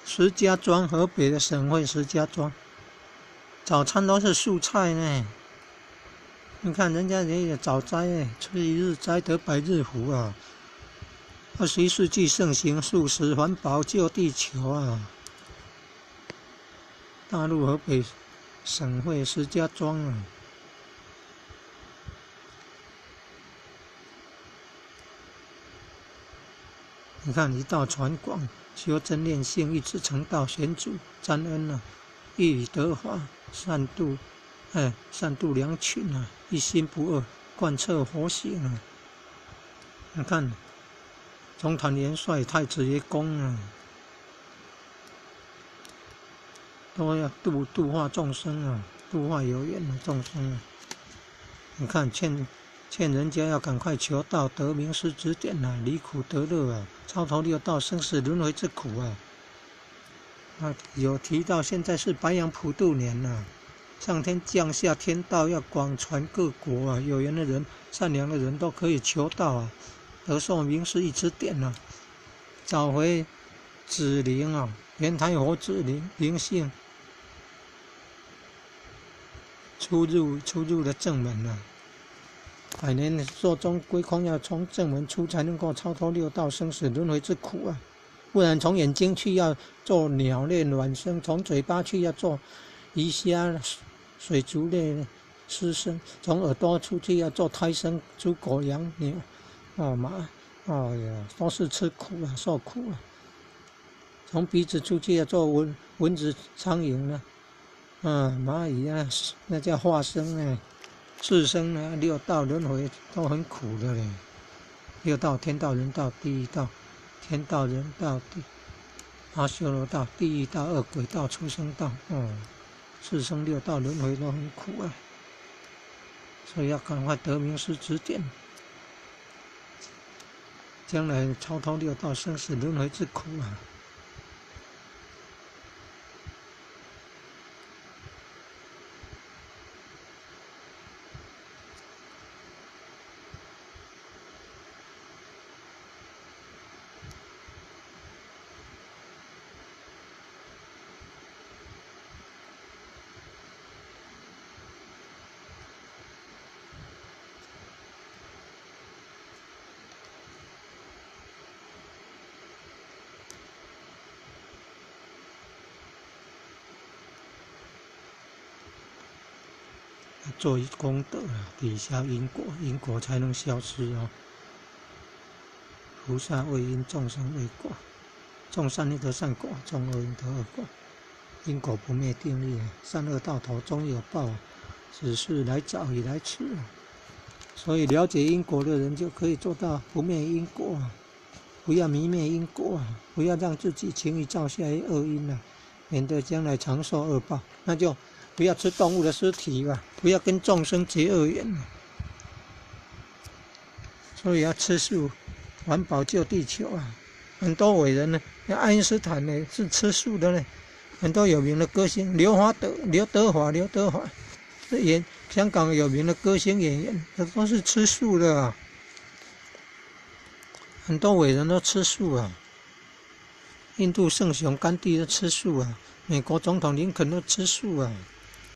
石家庄，河北的省会石家庄，早餐都是素菜呢。你看人家也有早斋哎，吃一日斋得百日福啊。21世纪盛行素食环保救地球啊。大陆河北省会石家庄啊。你看一道传广，修真炼性，一直成道，显祖沾恩啊，一语得法，善度良群啊，一心不二，贯彻佛性啊。你看，中坛元帅、太子爷公啊，都要度化众生啊，度化有缘的众生啊。你看劝人家要赶快求道，得名师指点啊，离苦得乐啊，超脱六道生死轮回之苦啊。有提到现在是白羊普渡年啊，上天降下天道，要广传各国啊，有缘的人、善良的人都可以求道啊，得受名师一指点啊，找回子灵啊，莲台佛子灵性，出入的正门啊。百年寿终归空，要从正门出，才能够超脱六道生死轮回之苦啊！不然从眼睛去要做鸟类卵生，从嘴巴去要做鱼虾水族类湿生，从耳朵出去要做胎生猪狗羊牛马都是吃苦啊，受苦啊！从鼻子出去要做蚊子苍蝇蚂蚁啊，那叫化生啊。世生呢，六道轮回都很苦的嘞。六道：天道、人道、地狱道。天道、人道、阿修罗道、地狱道、恶鬼道、畜生道。世生六道轮回都很苦啊，所以要赶快得名师指点，将来超脱六道生死轮回之苦啊。做功德抵消因果，因果才能消失哦。菩萨为因，众生为果，种善因得善果，种恶因得恶果。因果不灭定律，善恶到头终有报，只是来早已来迟。所以了解因果的人就可以做到不灭因果，不要迷灭因果，不要让自己轻易造下恶因免得将来常受恶报。那就不要吃动物的尸体吧，不要跟众生结恶缘。所以要吃素，环保救地球啊！很多伟人呢，爱因斯坦呢是吃素的呢，很多有名的歌星，刘德华，香港有名的歌星演员，都是吃素的啊。很多伟人都吃素啊，印度圣雄甘地都吃素啊，美国总统林肯都吃素啊。